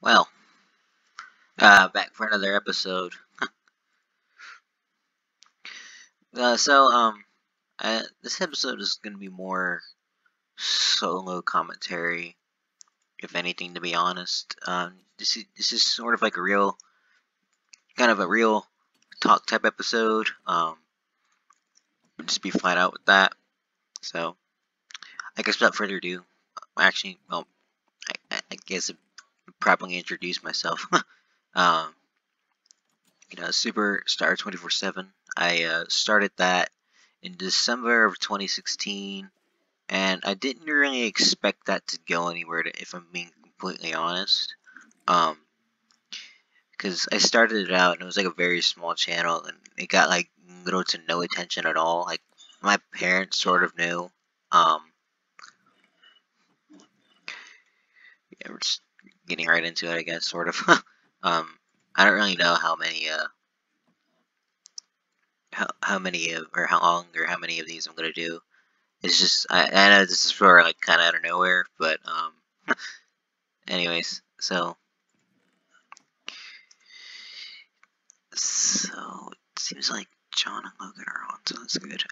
Well, back for another episode. Uh, so, um, this episode is gonna be more solo commentary, if anything, to be honest. This is sort of like a real, kind of a real talk type episode. Just be flat out with that. So, I guess without further ado, actually, well, I guess I'd probably introduce myself. um, Superstar 24/7. I started that in December of 2016, and I didn't really expect that to go anywhere. If I'm being completely honest, um, because I started it out and it was like a very small channel, and it got like little to no attention at all. Like my parents sort of knew. Um, yeah, we're just getting right into it, I guess, sort of. I don't really know how many or how long or how many of these I'm gonna do. It's just I know this is for like kind of out of nowhere, but anyways, so it seems like John and Logan are on, so that's good.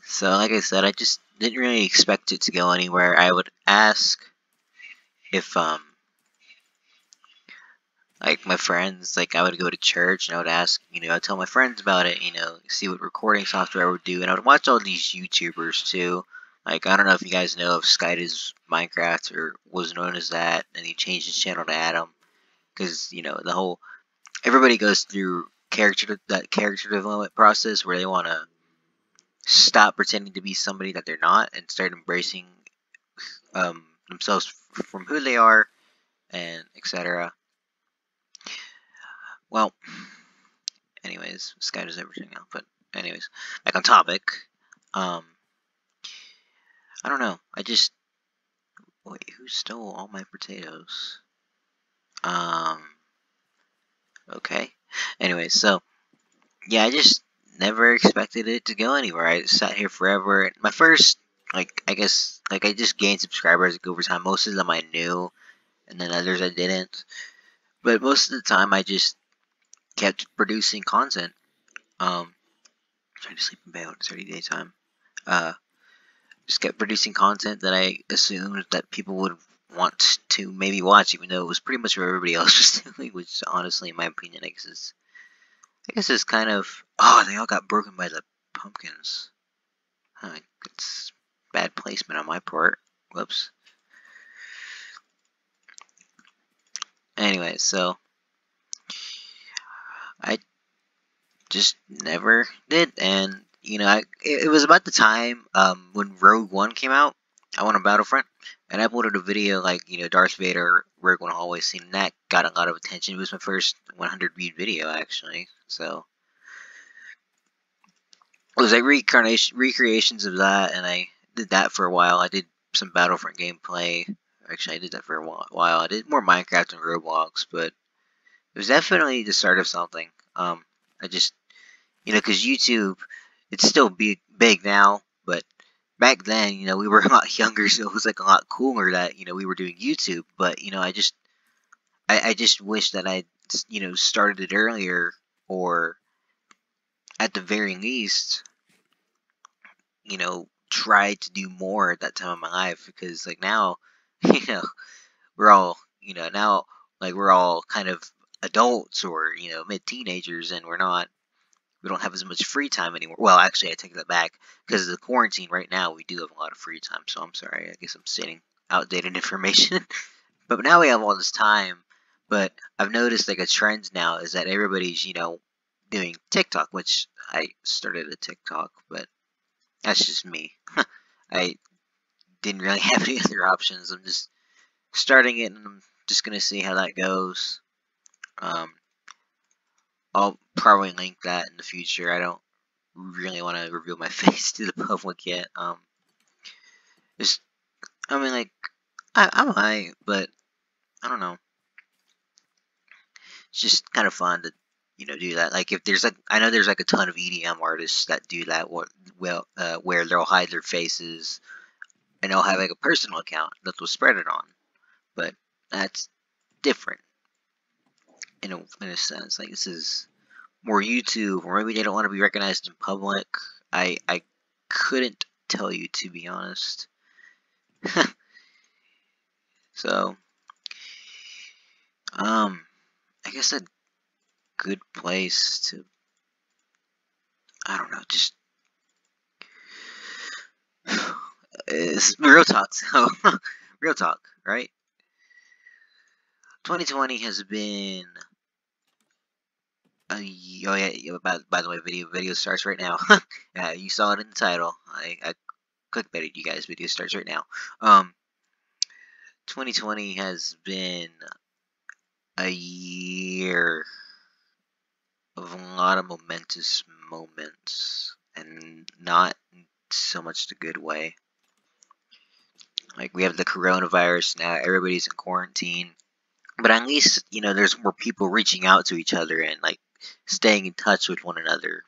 So like I said, I just didn't really expect it to go anywhere. I would ask if like my friends, like I would go to church and I would ask, I'd tell my friends about it, see what recording software I would do, and I would watch all these YouTubers too. Like I don't know if you guys know of Skydoes Minecraft or was known as that, and he changed his channel to Adam because the whole everybody goes through that character development process where they want to stop pretending to be somebody that they're not and start embracing themselves from who they are and etc. Well, anyways, Sky does everything now, but anyways, back on topic. Um, I don't know. Wait. Who stole all my potatoes? Um, okay. Anyways, so yeah, I just never expected it to go anywhere. I sat here forever. My first, like, I guess, like, I just gained subscribers like, over time. Most of them I knew, and then others I didn't. But most of the time, I just kept producing content. Trying to sleep in bed when it's already daytime. Uh, just kept producing content that I assumed that people would want to maybe watch, even though it was pretty much what everybody else was doing. Which, honestly, in my opinion, I guess it's kind of. Oh, they all got broken by the pumpkins. It's bad placement on my part. Whoops. Anyway, so I just never did, and it was about the time when Rogue One came out. I won a Battlefront, and I uploaded a video like Darth Vader Rogue One hallway scene, and that got a lot of attention. It was my first 100 viewed video actually, so it was like recreations of that, and I did that for a while. I did some Battlefront gameplay. Actually, I did that for a while. I did more Minecraft and Roblox, but it was definitely the start of something. I just, because YouTube, it's still big now, but back then, we were a lot younger, so it was like a lot cooler that we were doing YouTube. But I just wish that I started it earlier, or at the very least, tried to do more at that time of my life, because like now, you know, we're all now like we're all kind of adults or mid teenagers, and we don't have as much free time anymore. Well, actually, I take that back, because of the quarantine right now. We do have a lot of free time, so I'm sorry. I guess I'm stating outdated information. But now we have all this time. But I've noticed like a trend now is that everybody's doing TikTok, which I started a TikTok, but that's just me. I didn't really have any other options. I'm just starting it, and I'm just gonna see how that goes. Um, I'll probably link that in the future. I don't really want to reveal my face to the public yet. Just I mean, like I'm high, but I don't know. It's just kind of fun to do that. Like if there's like I know there's like a ton of EDM artists that do that. Where they'll hide their faces and they'll have like a personal account that they'll spread it on. But that's different in a sense. Like, this is more YouTube, or maybe they don't want to be recognized in public. I couldn't tell you, to be honest. So, I guess a good place to, I don't know, just it's real talk. So, real talk, right? 2020 has been oh yeah. By the way, video starts right now. You saw it in the title. I clickbaited you guys. Video starts right now. 2020 has been a year of a lot of momentous moments, and not so much the good way. Like, we have the coronavirus now. Everybody's in quarantine. But at least, there's more people reaching out to each other and, like, staying in touch with one another.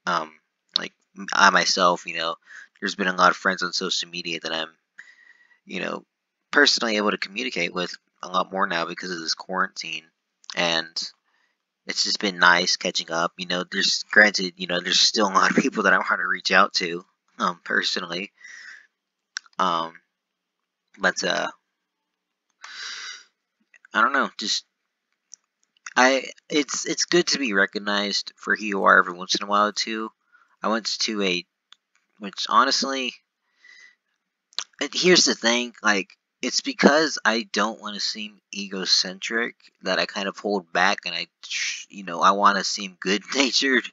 Like, I myself, there's been a lot of friends on social media that I'm, you know, personally able to communicate with a lot more now because of this quarantine. And it's just been nice catching up. There's, granted, there's still a lot of people that I want to reach out to, personally. But I don't know, just it's good to be recognized for who you are every once in a while too. I went to which honestly, here's the thing, like, it's because I don't want to seem egocentric that I kind of hold back, and I want to seem good natured,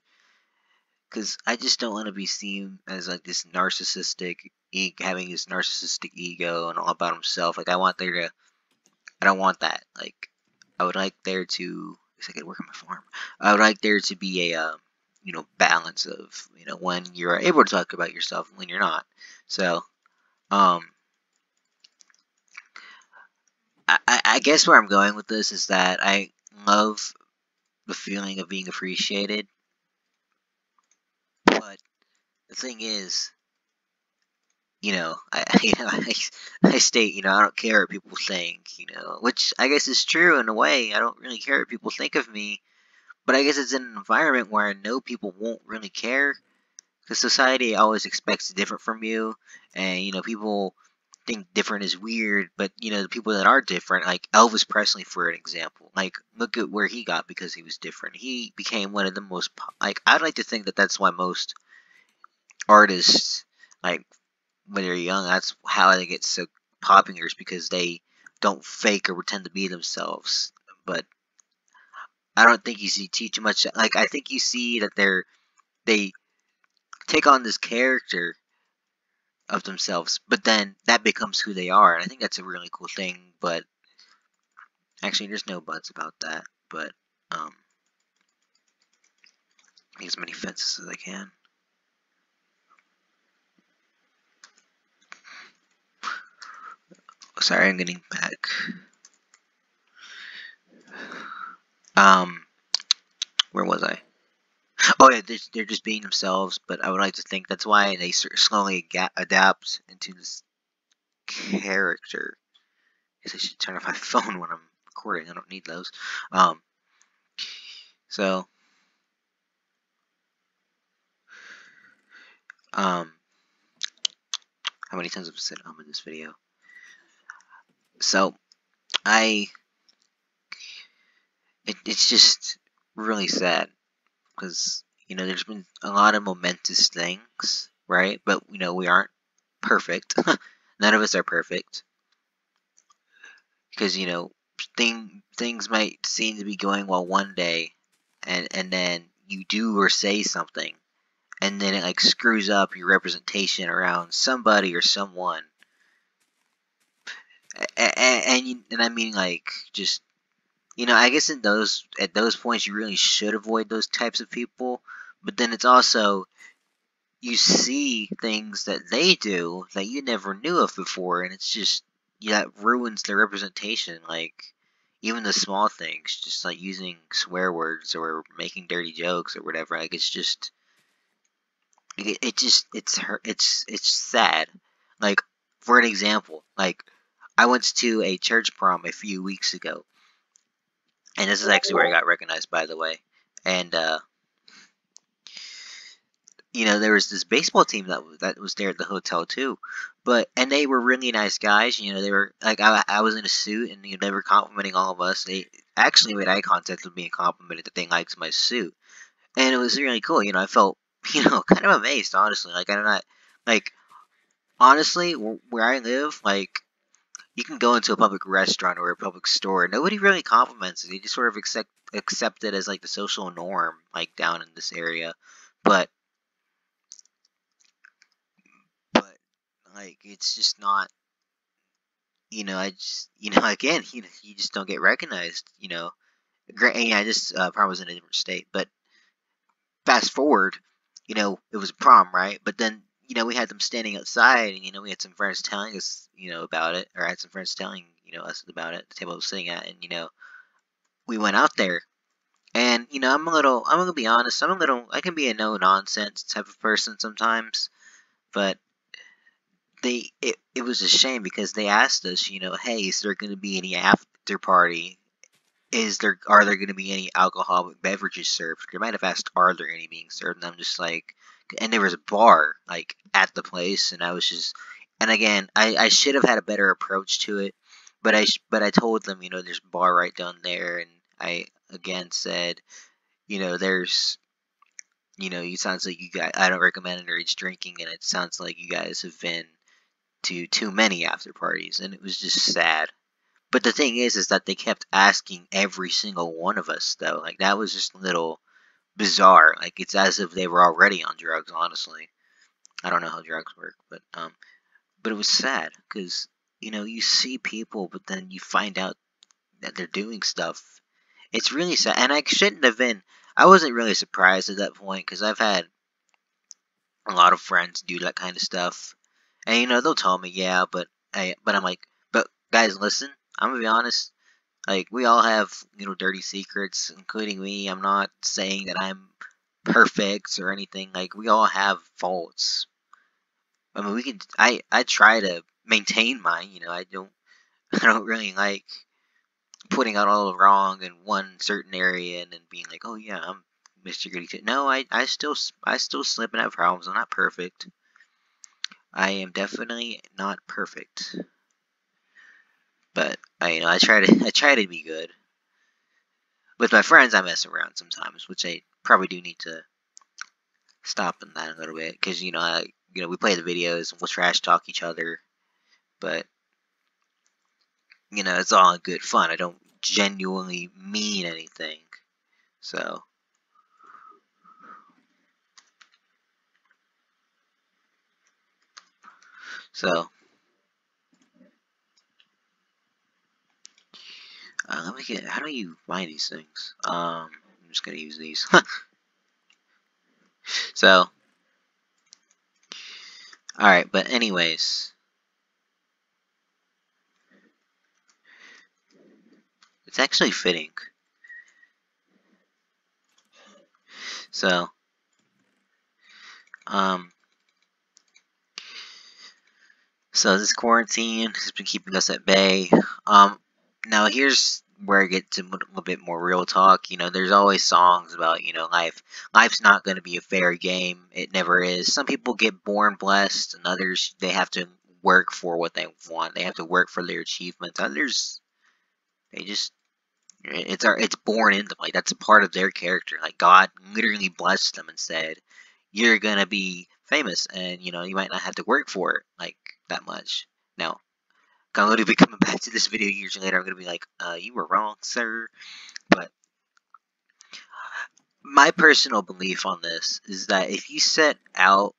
because I just don't want to be seen as like this narcissistic, having this narcissistic ego and all about himself. Like, I don't want that. Like, I would like there to, because I could work on my farm. I would like there to be a, balance of, when you're able to talk about yourself and when you're not. So, um, I guess where I'm going with this is that I love the feeling of being appreciated, but the thing is, I state, I don't care what people think, which I guess is true in a way. I don't really care what people think of me, but I guess it's in an environment where I know people won't really care, because society always expects different from you, and people think different is weird. But the people that are different, like Elvis Presley, for an example, like, look at where he got because he was different. He became one of the most like, I'd like to think that that's why most artists, like, when they're young, that's how they get so popular, is because they don't fake or pretend to be themselves. But I don't think you see too much. Like, I think you see that they take on this character of themselves, but then that becomes who they are, and I think that's a really cool thing. But actually, there's no buts about that. But make as many fences as I can. Sorry, I'm getting back. Where was I? Oh yeah, they're just being themselves. But I would like to think that's why they slowly adapt into this character. I guess I should turn off my phone when I'm recording. I don't need those. So, how many times have I said in this video? So, it's just really sad, because, there's been a lot of momentous things, right? But, we aren't perfect. None of us are perfect. Because, things might seem to be going well one day, and then you do or say something, and then it, like, screws up your representation around somebody or someone. And I mean, like, just, I guess at those points you really should avoid those types of people. But then it's also, you see things that they do that you never knew of before, and it's just, that ruins their representation. Like, even the small things, just like using swear words or making dirty jokes or whatever. Like, it's just, it's sad. Like, for an example, like, I went to a church prom a few weeks ago, and this is actually where I got recognized, by the way. And there was this baseball team that was there at the hotel too, and they were really nice guys. They were like I was in a suit, and they were complimenting all of us. They actually made eye contact with me and complimented that they liked my suit, and it was really cool. I felt kind of amazed, honestly. Like I'm not like honestly where I live, like you can go into a public restaurant or a public store, nobody really compliments it. They just sort of accept it as like the social norm, like down in this area, but. But like it's just not I just again you just don't get recognized. Great. Yeah, I just prom was in a different state, but fast forward, it was a prom, right? But then we had them standing outside, and we had some friends telling us about it, or I had some friends telling us about it, the table I was sitting at, and we went out there. And I'm gonna be honest, I can be a no nonsense type of person sometimes, but it was a shame because they asked us, hey, is there going to be any after party? Are there going to be any alcoholic beverages served? They might have asked, are there any being served? And I'm just like, and there was a bar like at the place, and I was just, and again, I should have had a better approach to it, but I told them, there's a bar right down there, and I again said, there's. It sounds like you guys. I don't recommend underage drinking, and it sounds like you guys have been to too many after parties, and it was just sad. But the thing is that they kept asking every single one of us, though. Like that was just a little bizarre. Like it's as if they were already on drugs. Honestly, I don't know how drugs work, but it was sad because you see people, but then you find out that they're doing stuff. It's really sad, and I shouldn't have been. I wasn't really surprised at that point because I've had a lot of friends do that kind of stuff. And they'll tell me, yeah, but I'm like, but guys, listen, I'm gonna be honest. Like we all have dirty secrets, including me. I'm not saying that I'm perfect or anything. Like we all have faults. I mean, we can. I try to maintain mine. I don't. I don't really like putting out all the wrong in one certain area and then being like, oh yeah, I'm Mr. Goody Two. No, I still slip and have problems. I'm not perfect. I am definitely not perfect. But I try to I try to be good. With my friends, I mess around sometimes, which I probably do need to stop in that a little bit because we play the videos and we'll trash talk each other, but it's all in good fun. I don't genuinely mean anything, so so let me get. How do you find these things? I'm just gonna use these. So all right, but anyways, it's actually fitting. So um So this quarantine has been keeping us at bay. Um, Now here's where I get to a little bit more real talk. There's always songs about life. Life's not going to be a fair game. It never is. Some people get born blessed, and others they have to work for what they want. They have to work for their achievements. Others they just it's born in them. Like that's a part of their character. Like God literally blessed them and said, "You're gonna be famous, and you might not have to work for it like that much." Now, I'm gonna be coming back to this video years later. I'm gonna be like, "You were wrong, sir." But my personal belief on this is that if you set out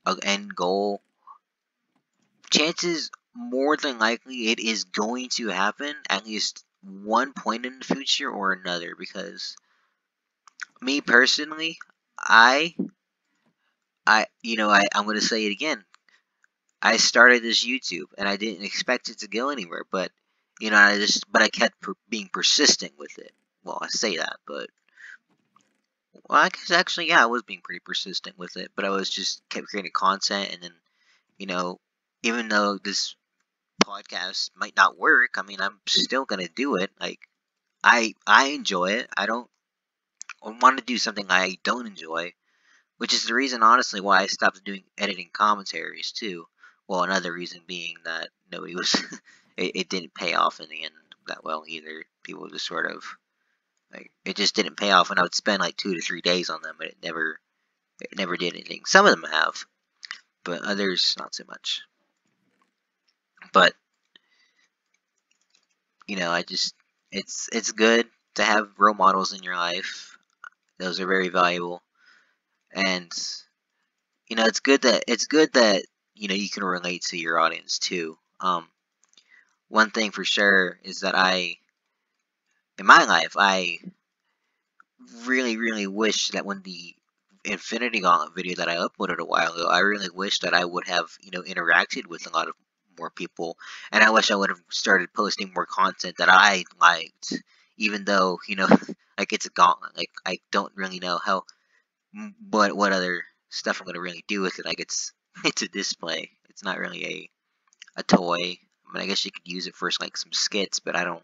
an end goal, chances more than likely it is going to happen at least one point in the future or another. Because me personally, I I'm gonna say it again. I started this YouTube and I didn't expect it to go anywhere, but I kept being persistent with it. Well, I say that, but well, I guess actually, yeah, I was being pretty persistent with it, but I was just kept creating content, and then you know, even though this podcast might not work. I mean, I'm still gonna do it. Like, I enjoy it. I don't want to do something I don't enjoy, which is the reason, honestly, why I stopped doing editing commentaries too. Well, another reason being that nobody was, it didn't pay off in the end that well either. People just sort of like it just didn't pay off, and I would spend like 2 to 3 days on them, but it never did anything. Some of them have, but others not so much. But it's good to have role models in your life. Those are very valuable, and it's good that you can relate to your audience too. One thing for sure is that in my life, I really, really wish that when the Infinity Gauntlet video that I uploaded a while ago, I really wish that I would have, interacted with a lot of more people, and I wish I would have started posting more content that I liked, even though, like it's a gauntlet. Like I don't really know what other stuff I'm gonna really do with it. Like it's a display. It's not really a toy. I mean, I guess you could use it for like some skits, but I don't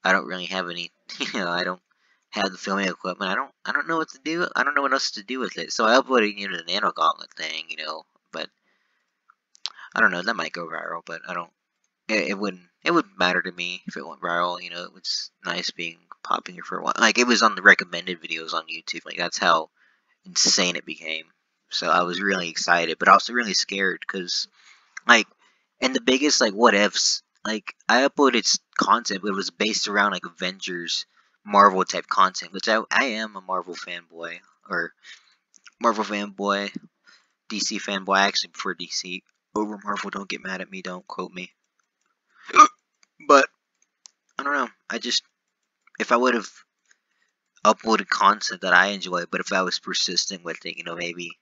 really have any. I don't have the filming equipment. I don't know what to do. I don't know what else to do with it. So I uploaded the Nano Gauntlet thing, but I don't know. That might go viral, but I don't. It wouldn't matter to me if it went viral. It was nice being popular for a while. Like it was on the recommended videos on YouTube. Like that's how insane it became. So I was really excited, but also really scared because like, and the biggest like what ifs. Like I uploaded content, but it was based around like Avengers, Marvel type content, which I am a Marvel fanboy or Marvel fanboy, DC fanboy. I actually prefer DC over Marvel. Don't get mad at me. Don't quote me. But I don't know. If I would have uploaded content that I enjoy, but if I was persistent with it, maybe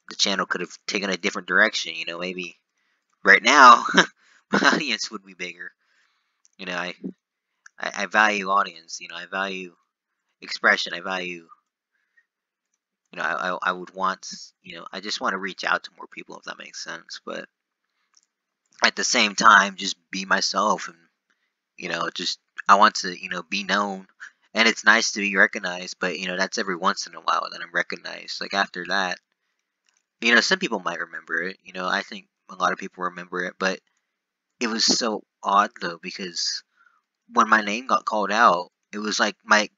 the channel could have taken a different direction. Maybe right now my audience would be bigger. I value audience. I value expression. I value. I would want. I just want to reach out to more people if that makes sense. But at the same time, just be myself and just I want to be known. And it's nice to be recognized, but that's every once in a while that I'm recognized. Like after that, some people might remember it. I think a lot of people remember it, but it was so odd though because when my name got called out, it was like the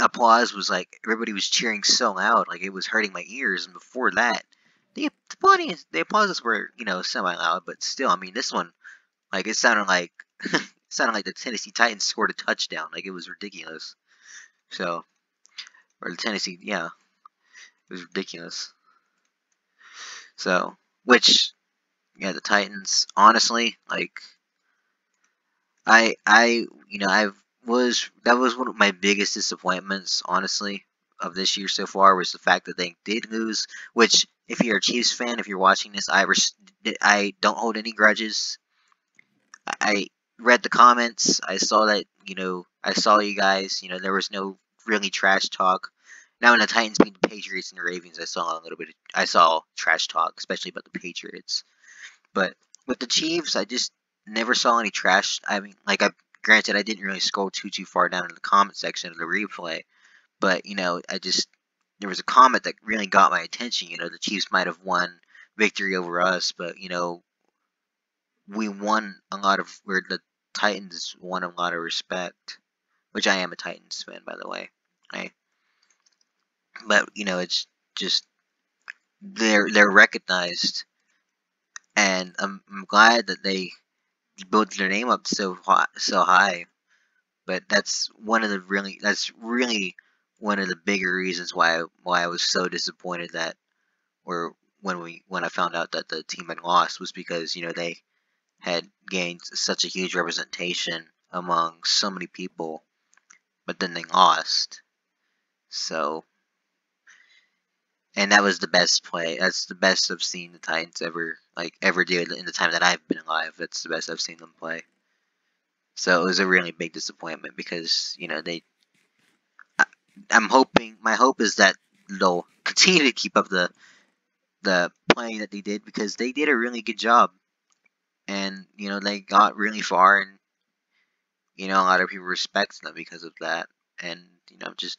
applause was like everybody was cheering so loud, like it was hurting my ears. And before that, the applauses were semi loud, but still, I mean, this one like it sounded like it sounded like the Tennessee Titans scored a touchdown, like it was ridiculous. So, or the Tennessee, yeah, it was ridiculous. So, which yeah, the Titans, honestly, like I that was one of my biggest disappointments, honestly, of this year so far was the fact that they did lose. Which, if you're a Chiefs fan, if you're watching this, I don't hold any grudges. I read the comments. I saw that I saw you guys. There was no really trash talk. Now, when the Titans beat the Patriots and the Ravens, I saw a little bit. I saw trash talk, especially about the Patriots. But with the Chiefs, I just never saw any trash. I mean, like granted, I didn't really scroll too far down in the comment section of the replay, but I just there was a comment that really got my attention. The Chiefs might have won victory over us, but we won a lot of where the Titans won a lot of respect, which I am a Titans fan, by the way. But it's just they're recognized, and I'm glad that they built their name up so high. But that's really one of the bigger reasons why I was so disappointed that or when I found out that the team had lost was because they had gained such a huge representation among so many people, but then they lost. So, and that was the best play. That's the best I've seen the Titans ever do in the time that I've been alive. That's the best I've seen them play. So it was a really big disappointment because I'm hoping. My hope is that they'll continue to keep up the playing that they did because they did a really good job. And they got really far, and a lot of people respect them because of that. And just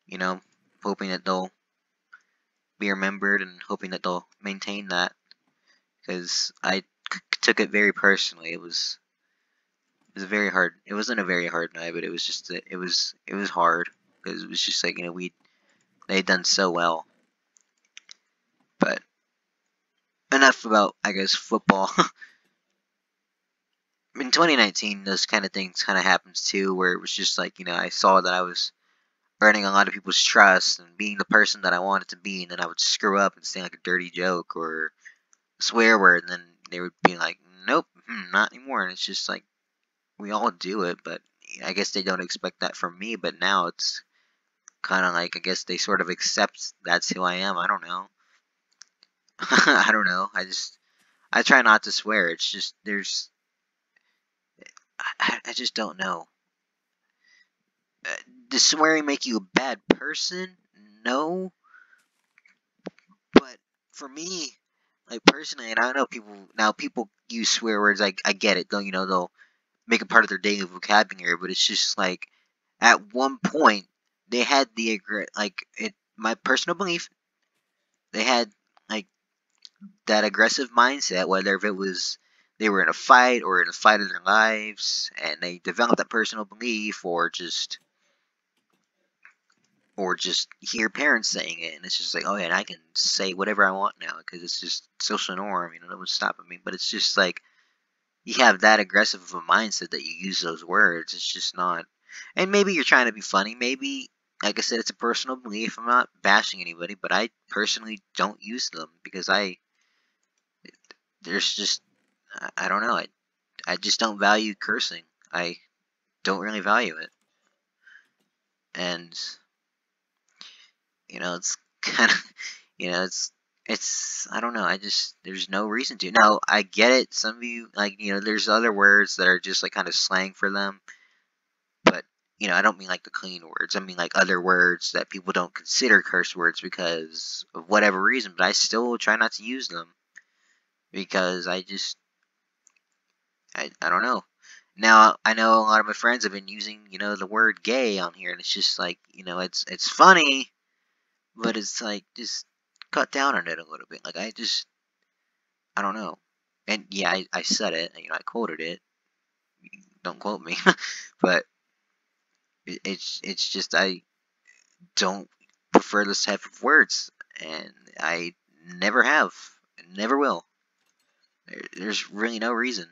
you know hoping that they'll be remembered and hoping that they'll maintain that, because I took it very personally. It was a very hard. It wasn't a very hard night, but it was just it was hard, because it was just like they had done so well. But enough about, I guess, football. In 2019, those kind of things kind of happens too, where it was just like I saw that I was earning a lot of people's trust and being the person that I wanted to be, and then I would screw up and say like a dirty joke or a swear word, and then they would be like, "Nope, not anymore." And it's just like we all do it, but I guess they don't expect that from me. But now it's kind of like, I guess they sort of accept that's who I am. I don't know. I don't know. I try not to swear. It's just I just don't know. Does swearing make you a bad person? No, but for me, like personally, and I know people use swear words. I get it. They'll make it part of their daily vocabulary, but it's just like at one point they had my personal belief, they had like that aggressive mindset, whether if it was they were in a fight or in a fight of their lives, and they developed that personal belief, or just hear parents saying it, and it's just like, oh yeah, and I can say whatever I want now because it's just social norm. No one's stopping me. But it's just like you have that aggressive of a mindset that you use those words. It's just not. And maybe you're trying to be funny. Maybe, like I said, it's a personal belief. I'm not bashing anybody, but I personally don't use them because there's just, I don't know. I just don't value cursing. I don't really value it. And, it's kind of, I don't know. There's no reason to. Now, I get it. Some of you, like, there's other words that are just like kind of slang for them. But, I don't mean like the clean words. I mean like other words that people don't consider curse words because of whatever reason. But I still try not to use them because I don't know. Now, I know a lot of my friends have been using, the word gay on here. And it's just like, it's funny, but it's like, just cut down on it a little bit. Like, I don't know. And yeah, I said it, I quoted it. Don't quote me. But it's just, I don't prefer this type of words, and I never have, and never will. There's really no reason,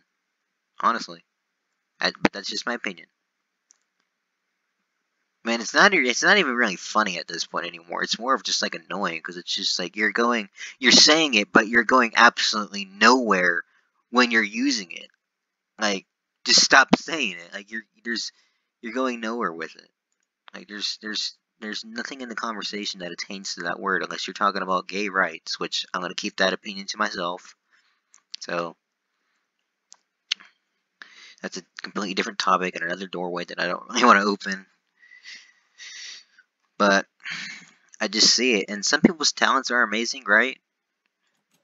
honestly. But that's just my opinion. Man, it's not even really funny at this point anymore. It's more of just like annoying because it's just like you're saying it, but you're going absolutely nowhere when you're using it. Like, just stop saying it. Like you're going nowhere with it. Like there's nothing in the conversation that attains to that word unless you're talking about gay rights, which I'm gonna keep that opinion to myself. So that's a completely different topic and another doorway that I don't really want to open. But I just see it, and some people's talents are amazing, right?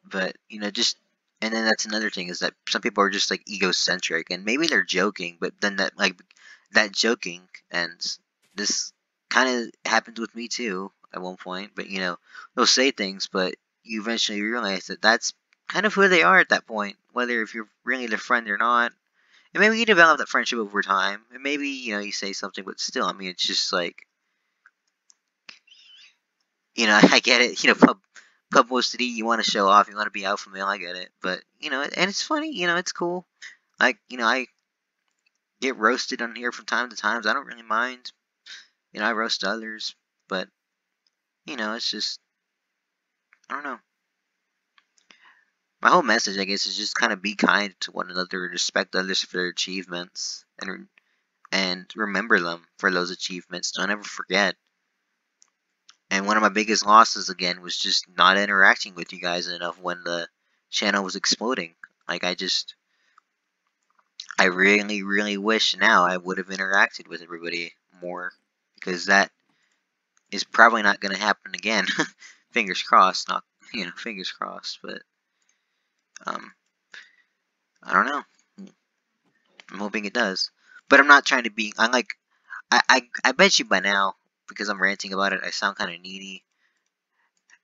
But just and then that's another thing is that some people are just like egocentric, and maybe they're joking, but then that joking ends. This kind of happened with me too at one point, but they'll say things, but you eventually realize that that's kind of who they are at that point, whether if you're really their friend or not. And maybe you develop that friendship over time, and maybe you say something, but still, I mean, it's just like I get it. Publicity. You want to show off. You want to be alpha male. I get it. But and it's funny. It's cool. Like I get roasted on here from time to time. I don't really mind. I roast others, but it's just I don't know. My whole message, I guess, is just kind of be kind to one another, respect others for their achievements, and remember them for those achievements. Don't ever forget. And one of my biggest losses again was just not interacting with you guys enough when the channel was exploding. Like I really, really wish now I would have interacted with everybody more, because that is probably not going to happen again. Fingers crossed, not fingers crossed, but um, I don't know. I'm hoping it does. But I'm not trying to be. I'm like, I bet you by now, because I'm ranting about it, I sound kind of needy.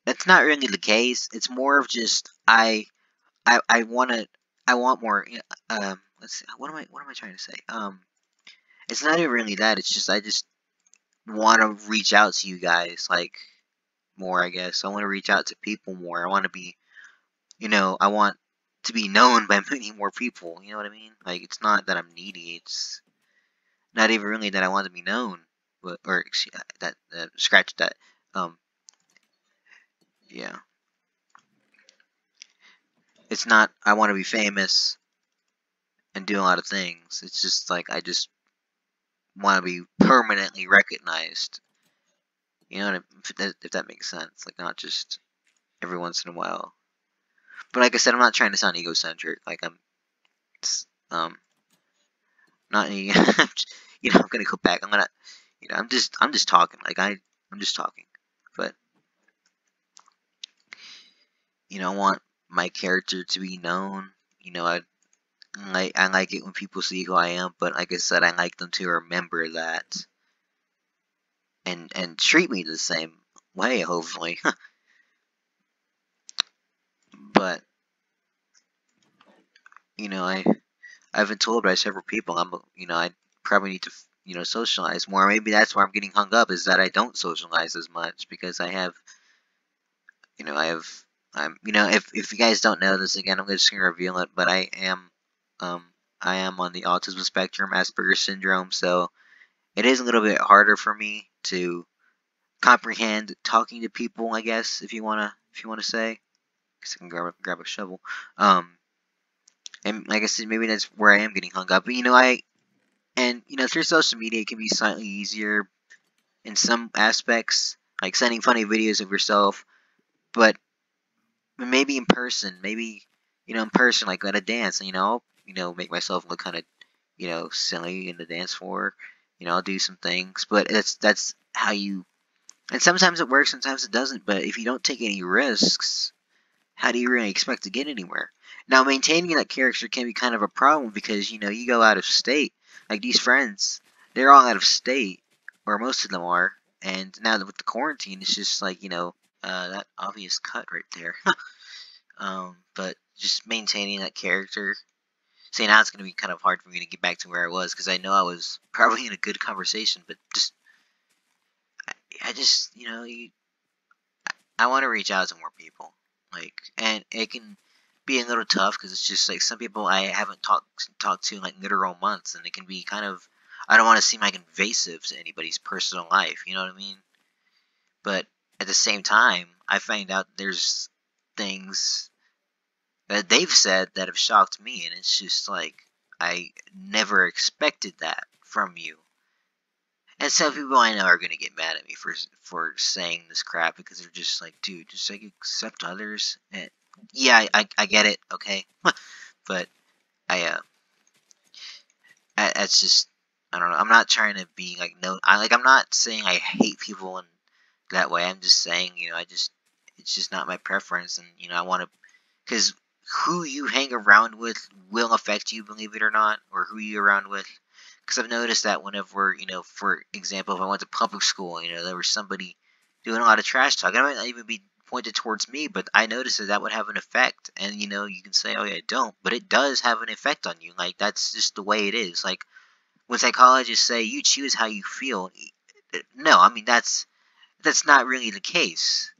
That's not really the case. It's more of just I want to. I want more. Let's see. What am I trying to say? It's not even really that. It's just I just want to reach out to you guys like more. I guess I want to reach out to people more. I want to be. I want to be known by many more people. You know what I mean? Like it's not that I'm needy. It's not even really that I want to be known. But that scratch that. Um, yeah. It's not I want to be famous and do a lot of things. It's just like I just want to be permanently recognized. You know, if that makes sense. Like not just every once in a while. But like I said, I'm not trying to sound egocentric. Like um not any. I'm gonna go back. I'm just talking. I'm just talking. But I want my character to be known. I like it when people see who I am, but like I said, I like them to remember that and treat me the same way, hopefully. But I've been told by several people I probably need to socialize more. Maybe that's where I'm getting hung up is that I don't socialize as much because I have if you guys don't know this again, I'm just gonna reveal it, but um I am on the autism spectrum, Asperger's syndrome, so it is a little bit harder for me to comprehend talking to people, I guess, if you wanna say. Guess I can grab a shovel. And like I said, maybe that's where I am getting hung up. But through social media, it can be slightly easier in some aspects, like sending funny videos of yourself. But maybe in person, in person, like at a dance, make myself look kind of, silly in the dance floor. I'll do some things, but that's how you. And sometimes it works, sometimes it doesn't. But if you don't take any risks, how do you really expect to get anywhere? Now, maintaining that character can be kind of a problem because, you go out of state. Like these friends, they're all out of state, or most of them are. And now that with the quarantine, it's just like, that obvious cut right there. But just maintaining that character. See, now it's going to be kind of hard for me to get back to where I was because I know I was probably in a good conversation, but I just, I want to reach out to more people. And it can be a little tough because it's just like some people I haven't talked to in like literal months, and it can be kind of. I don't want to seem like invasive to anybody's personal life. You know what I mean? But at the same time, I find out there's things that they've said that have shocked me, and it's just like I never expected that from you. And some people I know are gonna get mad at me for saying this crap because they're just like, dude, just like accept others. And yeah, I get it, okay, but I it's just I don't know. I'm not trying to be like no. I'm not saying I hate people in that way. I'm just saying it's just not my preference, and I want to because who you hang around with will affect you, believe it or not, or who you around with. Because I've noticed that whenever, for example, if I went to public school, there was somebody doing a lot of trash talk. It might not even be pointed towards me, but I noticed that would have an effect. And, you can say, oh, yeah, I don't. But it does have an effect on you. Like, that's just the way it is. Like, when psychologists say you choose how you feel, no, I mean, that's not really the case.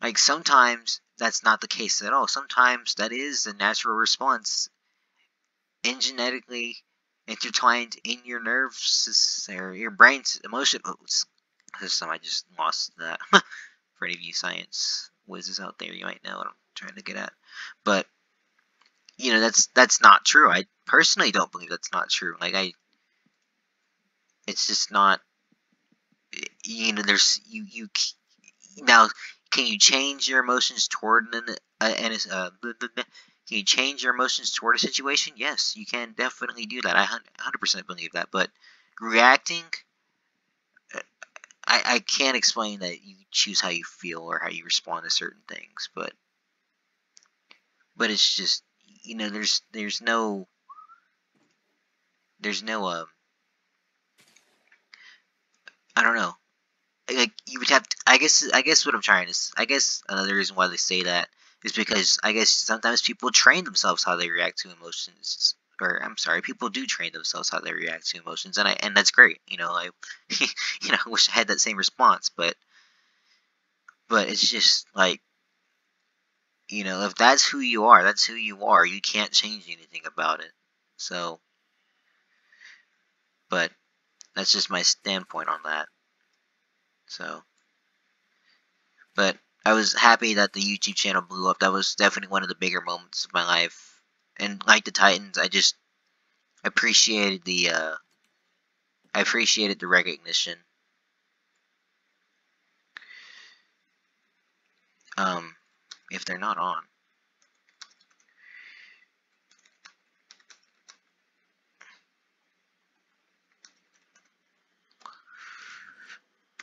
Like, sometimes that's not the case at all. Sometimes that is a natural response and genetically intertwined in your nerves or your brain's emotion. This time I just lost that. For any of you science whizzes out there, you might know what I'm trying to get at. But that's not true. I personally don't believe that's not true. It's just not. There's you now. Can you change your emotions toward can you change your emotions toward a situation? Yes, you can definitely do that. I 100% believe that. But reacting, I can't explain that you choose how you feel or how you respond to certain things. But it's just you know, there's no I don't know. Like you would have to, I guess what I'm trying to I guess another reason why they say that is because I guess sometimes people train themselves how they react to emotions, or I'm sorry, people do train themselves how they react to emotions, and that's great. I I wish I had that same response, but it's just like, if that's who you are, that's who you are. You can't change anything about it. So, but that's just my standpoint on that. So, but I was happy that the YouTube channel blew up. That was definitely one of the bigger moments of my life. And like the Titans, I just appreciated the recognition. If they're not on,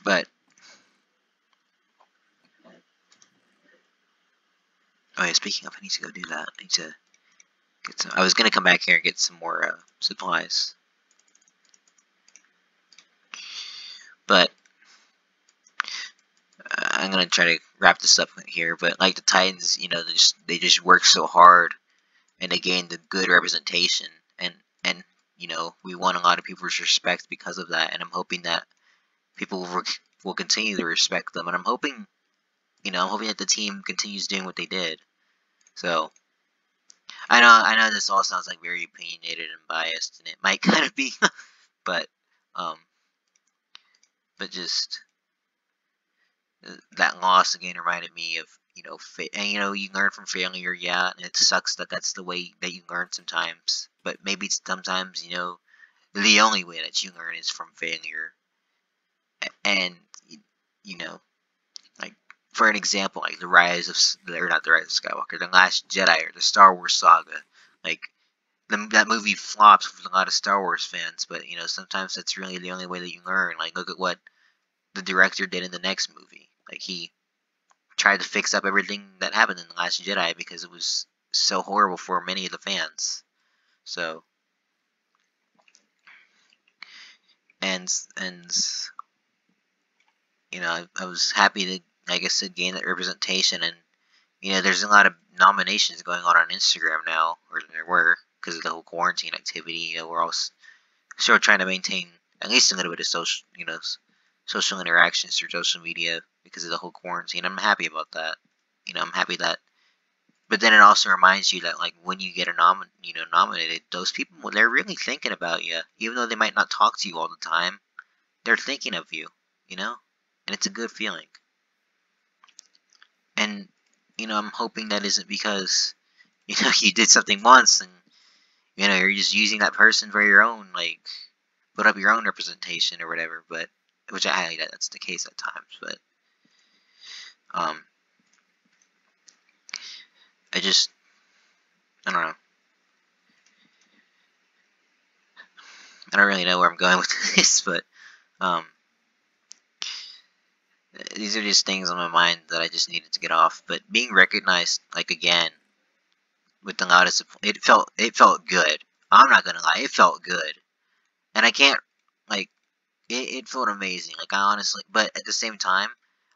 but oh yeah, speaking of, I need to go do that. I need to get some. I was gonna come back here and get some more supplies, but I'm gonna try to wrap this up here. But like the Titans, they just work so hard and they gained a good representation, and we won a lot of people's respect because of that, and I'm hoping that people will continue to respect them, and I'm hoping that the team continues doing what they did. So I know this all sounds like very opinionated and biased, and it might kind of be, but um just that loss again reminded me of, and you learn from failure, yeah, and it sucks that that's the way that you learn sometimes, but maybe sometimes, the only way that you learn is from failure. And you know like, for an example, like the rise of or not the rise of Skywalker, the Last Jedi, or the Star Wars saga. Like, that movie flops with a lot of Star Wars fans, but sometimes that's really the only way that you learn. Like, look at what the director did in the next movie. Like, he tried to fix up everything that happened in the Last Jedi because it was so horrible for many of the fans. So, and I was happy to, like I said, gain that representation. And there's a lot of nominations going on Instagram now, or there were, because of the whole quarantine activity. We're all still trying to maintain at least a little bit of social interactions through social media because of the whole quarantine. I'm happy about that. I'm happy that. But then it also reminds you that, like, when you get nominated, those people, they're really thinking about you, even though they might not talk to you all the time. They're thinking of you, and it's a good feeling. And I'm hoping that isn't because you did something once and you're just using that person for your own, like, put up your own representation or whatever. But which I highly doubt that's the case at times. But um, I don't know. I don't really know where I'm going with this, but um, these are just things on my mind that I just needed to get off. But being recognized, like, again, with the loudest, it felt good. I'm not gonna lie, it felt good, and I can't, like, it felt amazing. Like, I honestly, but at the same time,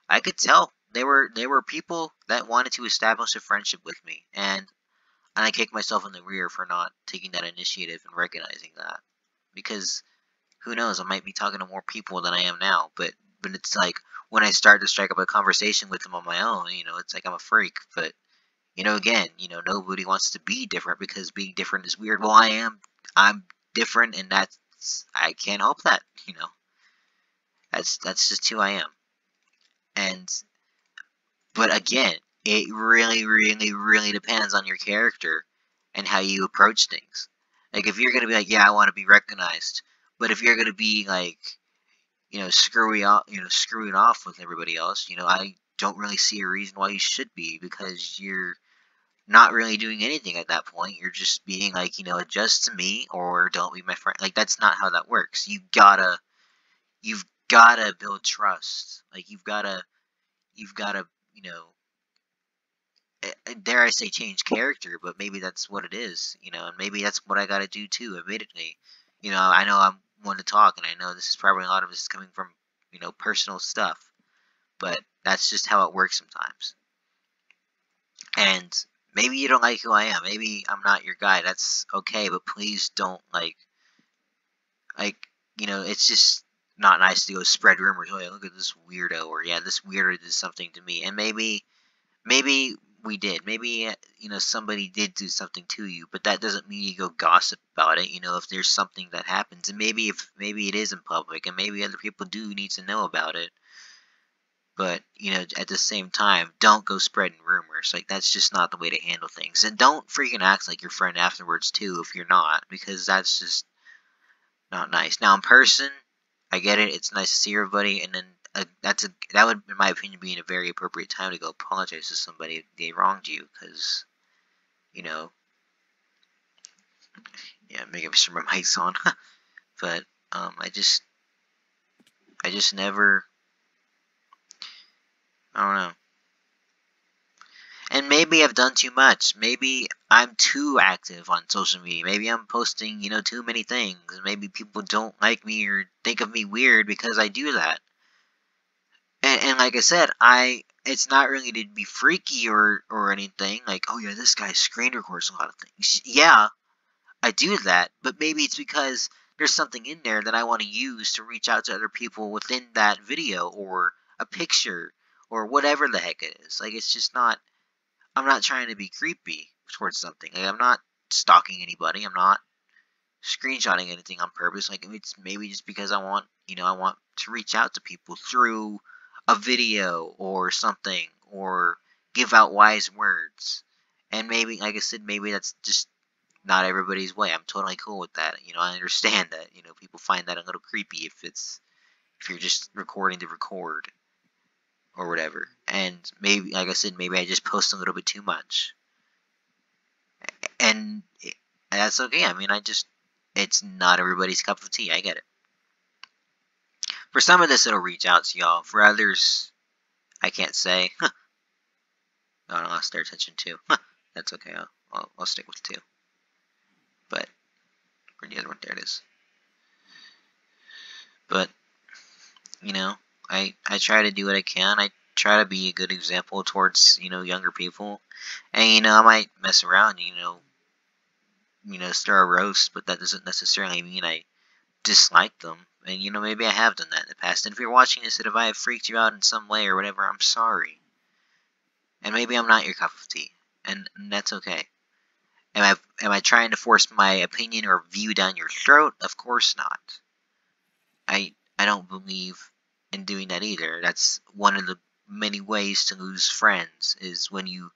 I could tell they were people that wanted to establish a friendship with me, and I kicked myself in the rear for not taking that initiative and recognizing that, because who knows, I might be talking to more people than I am now, but it's like, when I start to strike up a conversation with them on my own, it's like I'm a freak. But again, nobody wants to be different because being different is weird. Well, I'm different, and I can't help that. That's just who I am. And but again, it really, really, really depends on your character and how you approach things. Like, if you're gonna be like, yeah, I want to be recognized, but if you're gonna be like, screwing off with everybody else, I don't really see a reason why you should be, because you're not really doing anything at that point. You're just being like, adjust to me or don't be my friend. Like, that's not how that works. You've gotta build trust. Like, you've gotta, you know, dare I say, change character, but maybe that's what it is, and maybe that's what I gotta do too, admittedly. I know I'm one to talk, and I know this is probably a lot of this is coming from, personal stuff, but that's just how it works sometimes. And maybe you don't like who I am, maybe I'm not your guy, that's okay, but please don't, like, it's just not nice to go spread rumors, oh yeah, look at this weirdo, or yeah, this weirdo did something to me, and maybe we did. Maybe somebody did do something to you, but that doesn't mean you go gossip about it. If there's something that happens, and maybe it is in public, and maybe other people do need to know about it. But at the same time, don't go spreading rumors. Like, that's just not the way to handle things. And don't freaking act like your friend afterwards too if you're not, because that's just not nice. Now in person, I get it. It's nice to see everybody, and then that would, in my opinion, be a very appropriate time to go apologize to somebody if they wronged you, because yeah, making sure my mic's on. But I just never, I don't know. And maybe I've done too much. Maybe I'm too active on social media. Maybe I'm posting, too many things. Maybe people don't like me or think of me weird because I do that. And like I said, it's not really to be freaky or anything. Like, oh yeah, this guy screen records a lot of things. Yeah, I do that, but maybe it's because there's something in there that I want to use to reach out to other people within that video or a picture or whatever the heck it is. Like, it's just not. I'm not trying to be creepy towards something. Like, I'm not stalking anybody. I'm not screenshotting anything on purpose. Like, it's maybe just because I want to reach out to people through a video or something, or give out wise words. And maybe, like I said, maybe that's just not everybody's way. I'm totally cool with that. I understand that. People find that a little creepy if you're just recording to record or whatever. And maybe, like I said, maybe I just post a little bit too much. And that's okay. I mean, it's not everybody's cup of tea. I get it. For some of this, it'll reach out to y'all. For others, I can't say. I lost their attention too. That's okay. I'll stick with 2. But where'd the other one? There it is. But I try to do what I can. I try to be a good example towards younger people, and I might mess around, stir a roast, but that doesn't necessarily mean I dislike them. And maybe I have done that in the past. And if you're watching this, and if I have freaked you out in some way or whatever, I'm sorry. And maybe I'm not your cup of tea, and that's okay. Am I trying to force my opinion or view down your throat? Of course not. I don't believe in doing that either. That's one of the many ways to lose friends, is when you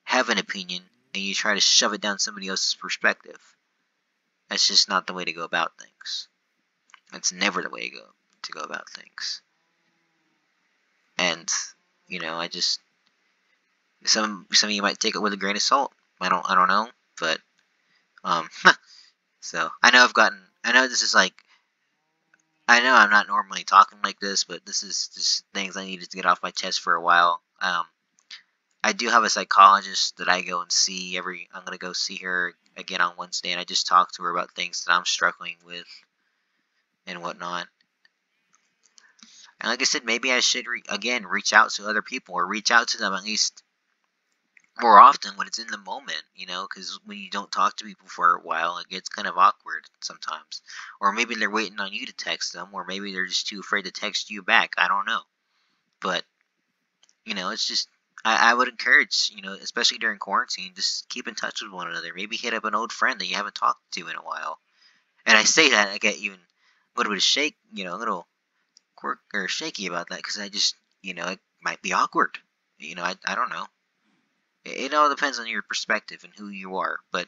have an opinion and you try to shove it down somebody else's perspective. That's just not the way to go about things. That's never the way to go about things. And I just, some of you might take it with a grain of salt. I don't know, but so I know this is like, I know I'm not normally talking like this, but this is just things I needed to get off my chest for a while. I do have a psychologist that I go and see I'm gonna go see her again on Wednesday, and I just talked to her about things that I'm struggling with and whatnot. And like I said, maybe I should again reach out to other people, or reach out to them at least more often when it's in the moment, because when you don't talk to people for a while, it gets kind of awkward sometimes. Or maybe they're waiting on you to text them, or maybe they're just too afraid to text you back. I don't know. But, it's just, I would encourage, especially during quarantine, just keep in touch with one another. Maybe hit up an old friend that you haven't talked to in a while. And I say that, I get even a little bit of a little quirk or shaky about that, because I just, it might be awkward. I don't know. It all depends on your perspective and who you are. But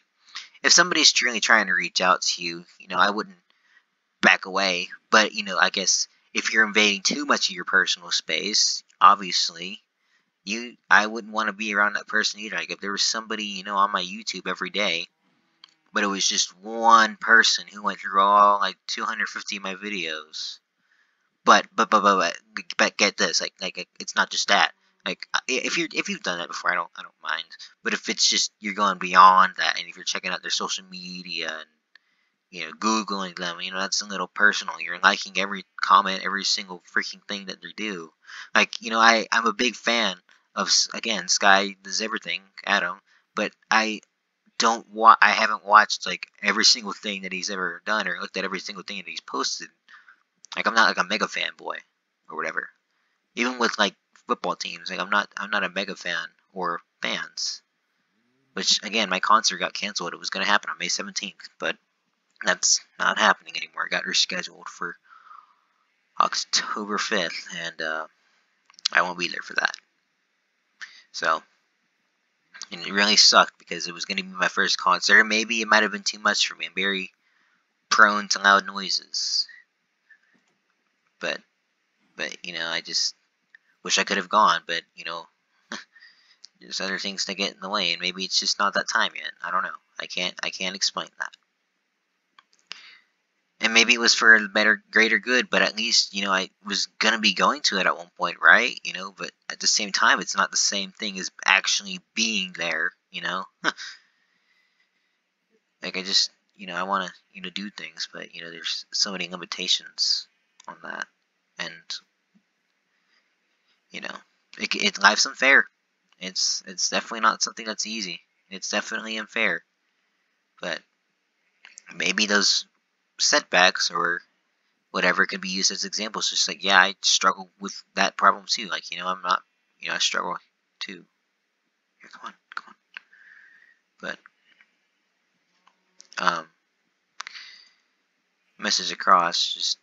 if somebody's truly trying to reach out to you, I wouldn't back away. But, I guess if you're invading too much of your personal space, obviously, I wouldn't want to be around that person either. Like, if there was somebody, on my YouTube every day, but it was just one person who went through all, 250 of my videos. But get this, like, it's not just that. Like if you've done that before, I don't mind. But if it's just you're going beyond that, and if you're checking out their social media and googling them, that's a little personal. You're liking every comment, every single freaking thing that they do. Like I'm a big fan of, again, Sky does everything, Adam, but I haven't watched like every single thing that he's ever done or looked at every single thing that he's posted. Like I'm not like a mega fanboy or whatever. Even with like football teams, like I'm not a mega fan or fans. Which again, my concert got canceled. It was going to happen on May 17th, but that's not happening anymore. It got rescheduled for October 5th, and I won't be there for that. So, and it really sucked because it was going to be my first concert. Maybe it might have been too much for me. I'm very prone to loud noises. But I just wish I could have gone, but there's other things to get in the way, and maybe it's just not that time yet. I don't know. I can't explain that. And maybe it was for a better, greater good, but at least, I was gonna be going to it at one point, right? But at the same time, it's not the same thing as actually being there, Like, I just, I wanna, do things, but, there's so many limitations on that. And, life's unfair. It's definitely not something that's easy. It's definitely unfair. But maybe those setbacks or whatever could be used as examples. Just like, yeah, I struggle with that problem too. Like, I'm not, I struggle too. Here, come on. But, message across, just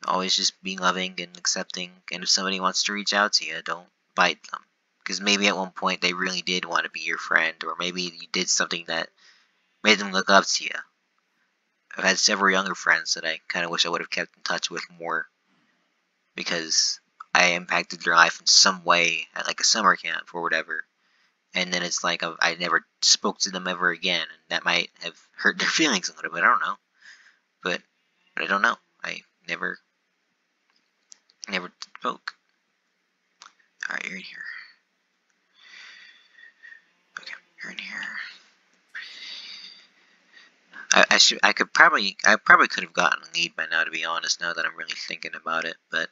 always just being loving and accepting. And if somebody wants to reach out to you, don't bite them. Because maybe at one point they really did want to be your friend, or maybe you did something that made them look up to you. I've had several younger friends that I kind of wish I would have kept in touch with more, because I impacted their life in some way at like a summer camp or whatever. And then it's like I never spoke to them ever again, and that might have hurt their feelings a little bit. I don't know, but I don't know. I never spoke. All right, you're in here. Okay, you're in here. I probably could have gotten a lead by now, to be honest. Now that I'm really thinking about it, but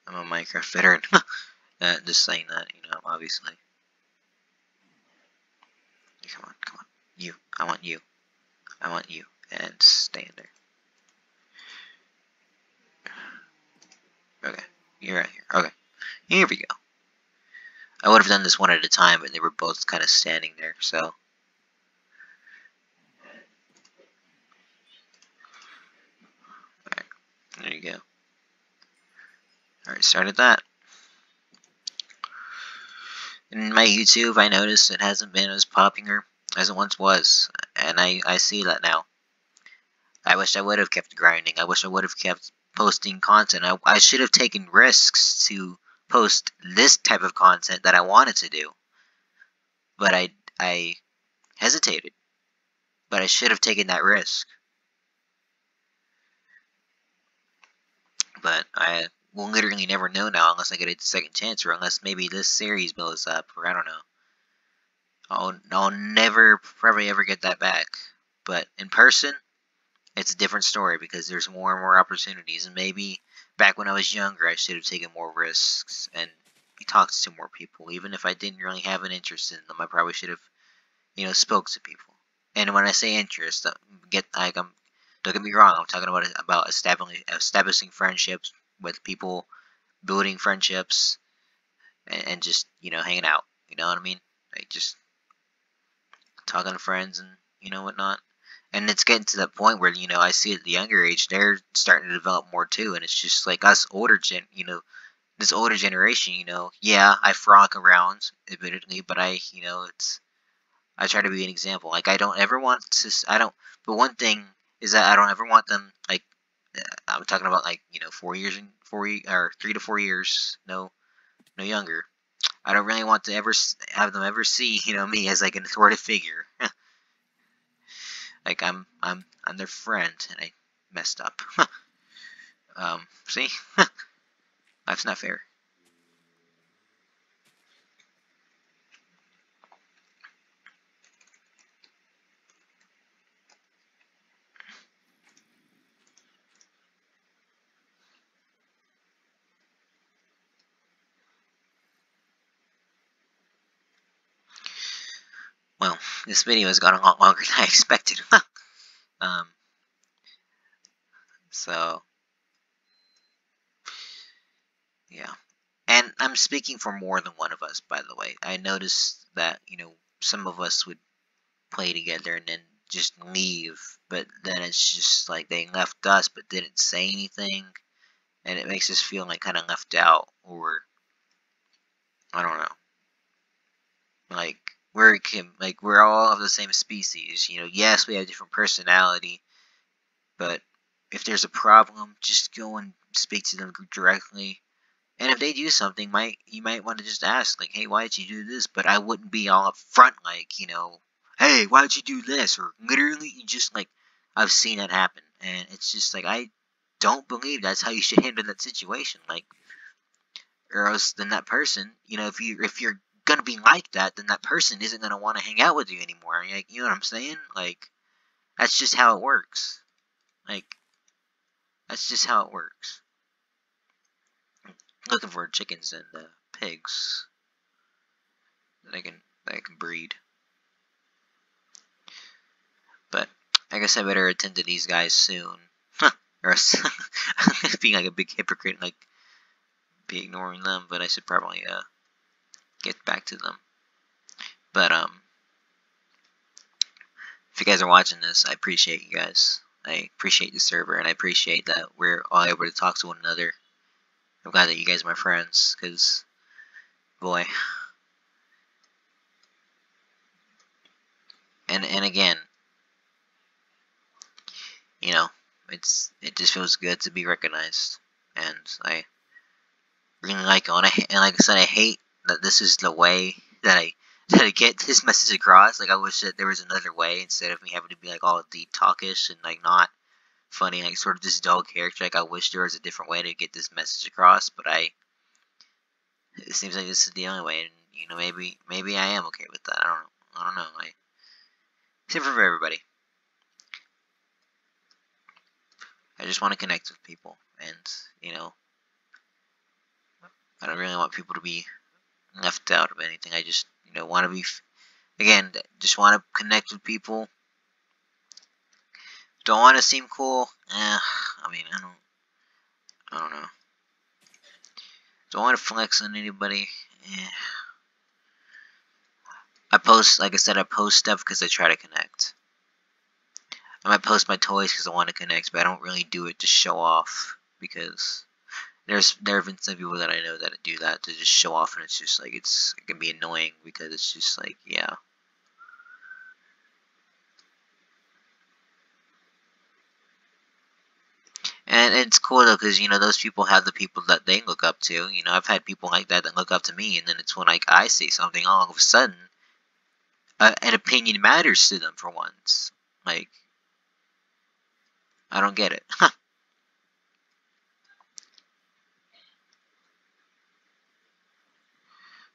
I'm a Minecraft veteran. Just saying that, obviously. Come on, you. I want you, and stay in there. Okay, you're right here. Okay, here we go. I would have done this one at a time, but they were both kind of standing there, so. Alright, there you go. Alright, started that. In my YouTube, I noticed it hasn't been as popular as it once was, and I see that now. I wish I would have kept grinding. I wish I would have kept posting content. I should have taken risks to post this type of content that I wanted to do. But I hesitated. But I should have taken that risk. But I will literally never know now unless I get a second chance, or unless maybe this series blows up, or I don't know. I'll never probably ever get that back. But in person, it's a different story because there's more and more opportunities. And maybe back when I was younger, I should have taken more risks and talked to more people. Even if I didn't really have an interest in them, I probably should have, spoke to people. And when I say interest, don't get me wrong. I'm talking about establishing friendships with people, building friendships, and just hanging out. You know what I mean? Like just talking to friends and whatnot. And it's getting to that point where I see at the younger age they're starting to develop more too, and it's just like us this older generation. Yeah, I frolic around admittedly, but I try to be an example. Like I don't ever want to. I don't. But one thing is that I don't ever want them like. I'm talking about like 3 to 4 years. No younger. I don't really want to ever have them ever see me as like an authoritative figure. Like I'm their friend, and I messed up. See, life's not fair. Well, this video has gone a lot longer than I expected. um, so, yeah. And I'm speaking for more than one of us, by the way. I noticed that, some of us would play together and then just leave, but then it's just like they left us but didn't say anything, and it makes us feel like kind of left out, or I don't know. Like we're all of the same species. Yes, we have different personality, but if there's a problem, just go and speak to them directly. And if they do something, you might want to just ask, like, hey, why did you do this? But I wouldn't be all up front, like, hey, why did you do this? Or literally, just like, I've seen that happen, and it's just like I don't believe that's how you should handle that situation. Like, or else then that person, if you're gonna be like that, then that person isn't gonna want to hang out with you anymore. Like, you know what I'm saying? Like, that's just how it works. Like, that's just how it works. Looking for chickens and pigs that I can breed. But I guess I better attend to these guys soon. Or else I'm being like a big hypocrite, like be ignoring them. But I should probably get back to them. But if you guys are watching this, I appreciate you guys. I appreciate the server, and I appreciate that we're all able to talk to one another. I'm glad that you guys are my friends, because boy. And again, it just feels good to be recognized, and I really like it. And like I said, I hate that this is the way that I get this message across. Like, I wish that there was another way instead of me having to be like all deep talkish and like not funny, like sort of this dull character. Like, I wish there was a different way to get this message across, but it seems like this is the only way, and maybe I am okay with that. I don't know. It's different for everybody. I just want to connect with people, and I don't really want people to be left out of anything. I just want to be, again, just want to connect with people. Don't want to seem cool. I mean, I don't know. Don't want to flex on anybody. I post, like I said, I post stuff because I try to connect. I might post my toys because I want to connect, but I don't really do it to show off, because there have been some people that I know that do that to just show off, and it's just like it can be annoying, because it's just like, yeah. And it's cool though, because those people have the people that they look up to. I've had people like that look up to me, and then it's when like I say something, all of a sudden, an opinion matters to them for once. Like, I don't get it.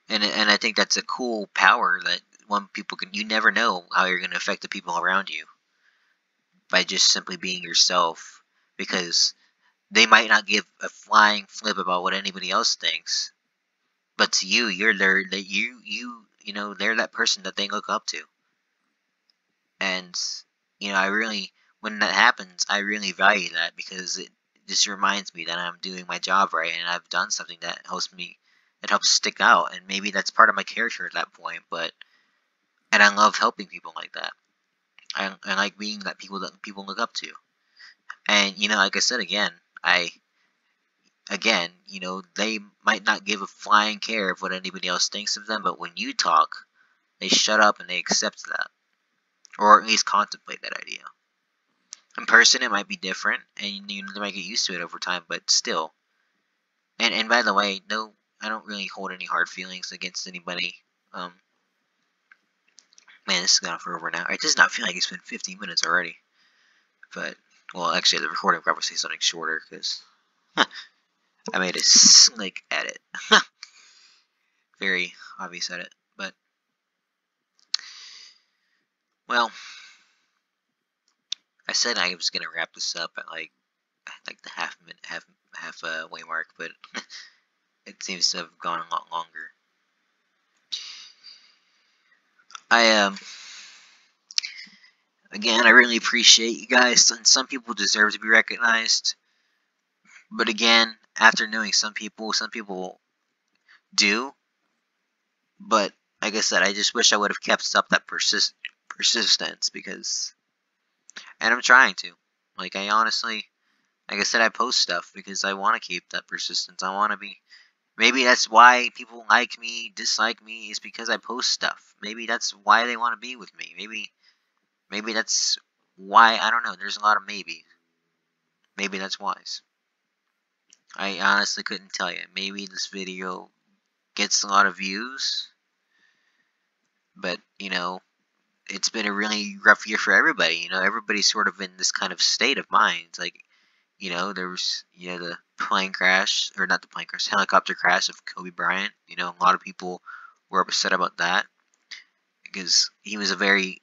And I think that's a cool power that when people can. You never know how you're going to affect the people around you by just simply being yourself, because they might not give a flying flip about what anybody else thinks, but to you, you're there, that they're that person that they look up to. And I really, when that happens, I really value that, because it just reminds me that I'm doing my job right, and I've done something that helps stick out. And maybe that's part of my character at that point, and I love helping people like that. I like being that people look up to. And like I said again, they might not give a flying care of what anybody else thinks of them, but when you talk, they shut up and they accept that, or at least contemplate that idea. In person, it might be different, and they might get used to it over time, but still. And by the way, no, I don't really hold any hard feelings against anybody. Man, this has gone for over an hour. It does not feel like it's been 15 minutes already. But, well, actually, the recording will probably say something shorter, because I made a slick edit. Very obvious edit. But, well, I said I was gonna wrap this up at like the half way mark, but it seems to have gone a lot longer. I again, I really appreciate you guys, and some people deserve to be recognized. But again, after knowing some people do. But like I said, I just wish I would have kept up that persistence because, and I'm trying to. Like I honestly, like I said, I post stuff because I want to keep that persistence. I want to be. Maybe that's why people like me, dislike me, is because I post stuff. Maybe that's why they want to be with me. Maybe that's why, I don't know. There's a lot of maybe. Maybe that's wise. I honestly couldn't tell you. Maybe this video gets a lot of views, but it's been a really rough year for everybody. Everybody's sort of in this kind of state of mind. Like, there was, the plane crash, or not the plane crash, helicopter crash of Kobe Bryant. A lot of people were upset about that because he was a very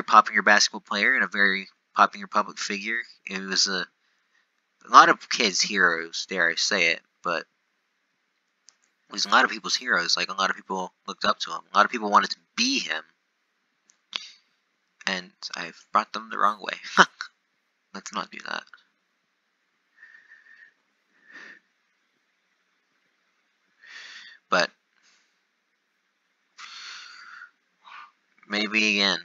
popular basketball player and a very popular public figure. It was a lot of kids' heroes, dare I say it, but it was a lot of people's heroes. Like, a lot of people looked up to him. A lot of people wanted to be him. And I've brought them the wrong way. Let's not do that. But maybe again.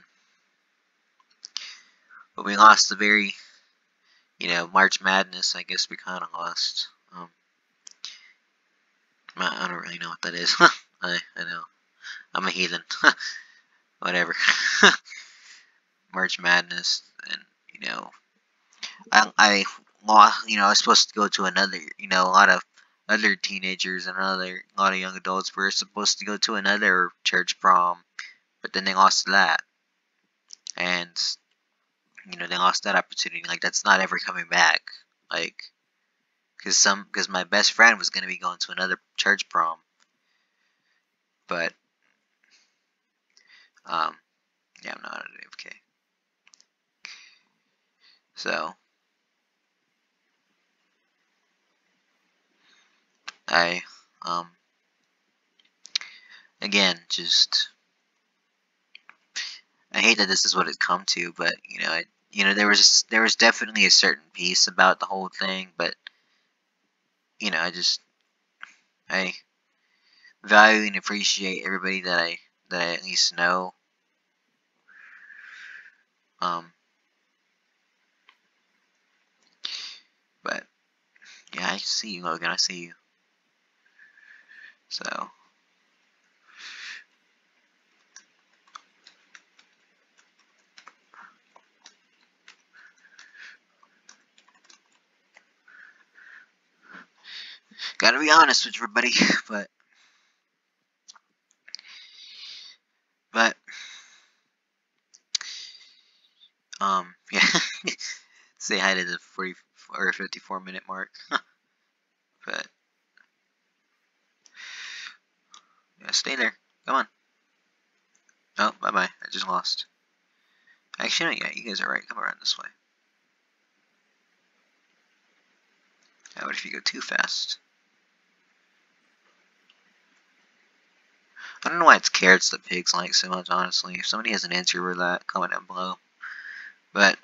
But we lost the very, March Madness. I guess we kind of lost. I don't really know what that is. I know. I'm a heathen. Whatever. March Madness, and I lost. I was supposed to go to another. A lot of other teenagers and a lot of young adults were supposed to go to another church prom, but then they lost that, and they lost that opportunity. Like, that's not ever coming back. Like, because my best friend was gonna be going to another church prom, but yeah, I'm not at AFK. So I again, just I hate that this is what it's come to, but there was definitely a certain peace about the whole thing, but I value and appreciate everybody that I at least know. But yeah, I see you, Logan. I see you. So gotta be honest with everybody, but yeah. Say hi to the 40 or 54-minute mark. But yeah, stay there. Come on. Oh, bye bye. I just lost. Actually, no, yeah, you guys are right. Come around this way. How about if you go too fast? I don't know why it's carrots that pigs like so much, honestly. If somebody has an answer for that, comment down below. But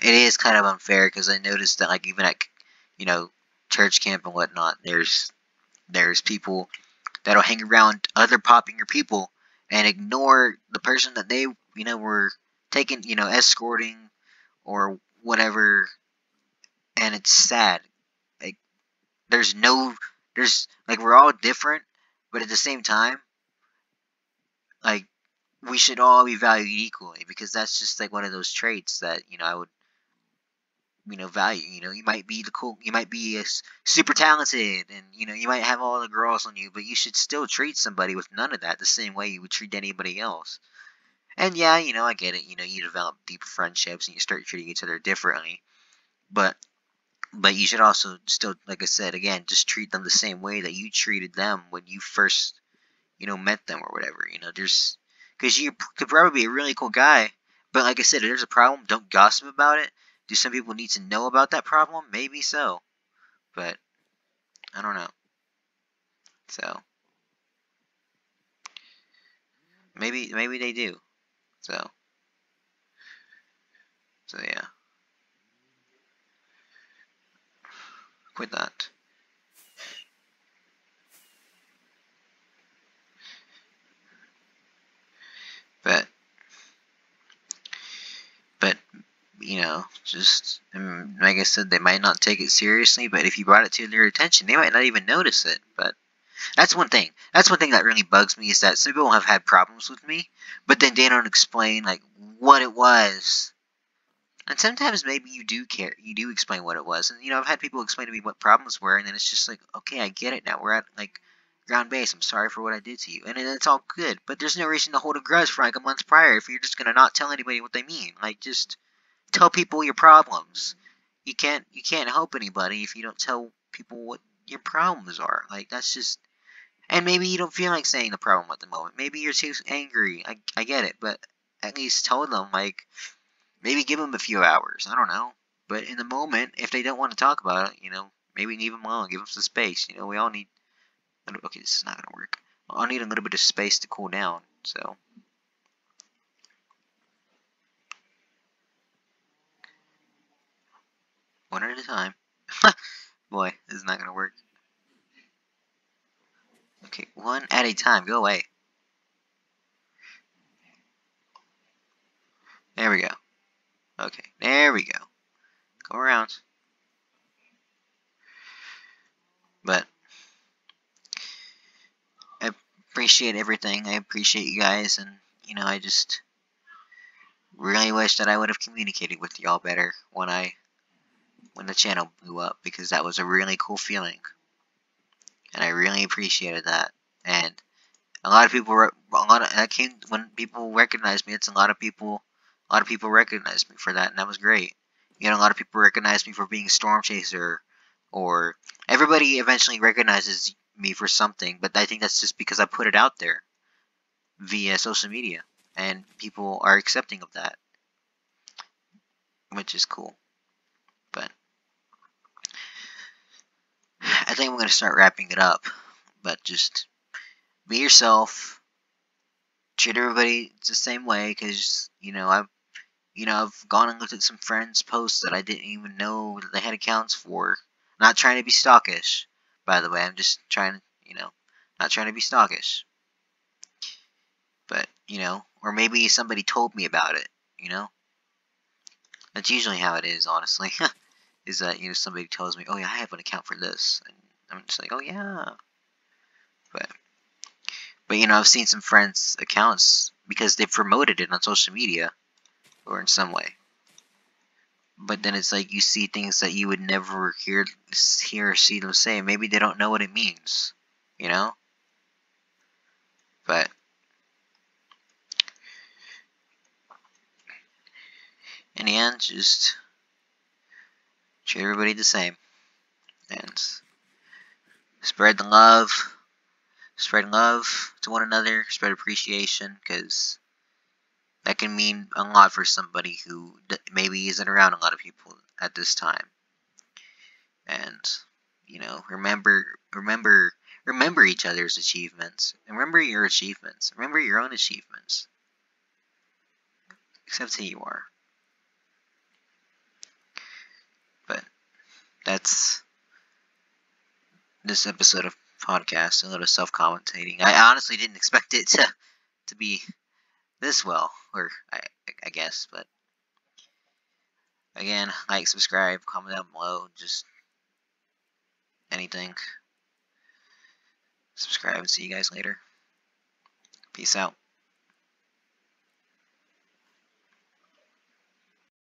it is kind of unfair because I noticed that, like, even at church camp and whatnot, there's people that'll hang around other popular people and ignore the person that they were taking escorting or whatever, and it's sad. Like, there's like, we're all different, but at the same time, like, we should all be valued equally because that's just like one of those traits that I would value. You might be you might be super talented, and you might have all the girls on you, but you should still treat somebody with none of that the same way you would treat anybody else. And yeah, I get it. You develop deep friendships and you start treating each other differently, but you should also still, like I said again, just treat them the same way that you treated them when you first met them or whatever. There's because you could probably be a really cool guy, but like I said, if there's a problem, don't gossip about it. Do some people need to know about that problem? Maybe so, but I don't know. So Maybe they do. So yeah, quit that. But just like I said, they might not take it seriously. But if you brought it to their attention, they might not even notice it. But that's one thing. That's one thing that really bugs me is that some people have had problems with me, but then they don't explain like what it was. And sometimes maybe you do care. You do explain what it was. And I've had people explain to me what problems were, and then it's just like, okay, I get it now. We're at like ground base. I'm sorry for what I did to you, and it's all good. But there's no reason to hold a grudge for like a month prior if you're just gonna not tell anybody what they mean. Like just tell people your problems. You can't help anybody if you don't tell people what your problems are. Like that's just. And maybe you don't feel like saying the problem at the moment. Maybe you're too angry. I get it, but at least tell them like maybe give them a few hours. I don't know. But in the moment, if they don't want to talk about it, maybe leave them alone. Give them some space. We all need. Okay, this is not gonna work. We all need a little bit of space to cool down. So one at a time. Boy, this is not gonna work. Okay, one at a time. Go away. There we go. Okay, there we go. Go around. But I appreciate everything. I appreciate you guys, and I just really wish that I would have communicated with y'all better when the channel blew up, because that was a really cool feeling, and I really appreciated that. And a lot of people that came when people recognized me. It's a lot of people recognized me for that, and that was great. A lot of people recognized me for being a storm chaser, or everybody eventually recognizes me for something, but I think that's just because I put it out there via social media, and people are accepting of that, which is cool. But I think I'm going to start wrapping it up. But just be yourself. Treat everybody the same way, because I've gone and looked at some friends' posts that I didn't even know that they had accounts for. Not trying to be stalkish, by the way. I'm just trying to, not trying to be stalkish. But or maybe somebody told me about it. That's usually how it is, honestly. Is that somebody tells me, oh yeah, I have an account for this, and I'm just like, oh yeah. But I've seen some friends' accounts because they promoted it on social media or in some way. But then it's like you see things that you would never hear or see them say. Maybe they don't know what it means, But in the end, just treat everybody the same and spread the love. Spread love to one another. Spread appreciation, because that can mean a lot for somebody who maybe isn't around a lot of people at this time. And remember each other's achievements. Remember your achievements. Remember your own achievements. Except who you are. But that's this episode of podcast. A little self-commentating. I honestly didn't expect it to be this well, or I guess. But again, like, subscribe, comment down below, just anything. Subscribe and see you guys later. Peace out.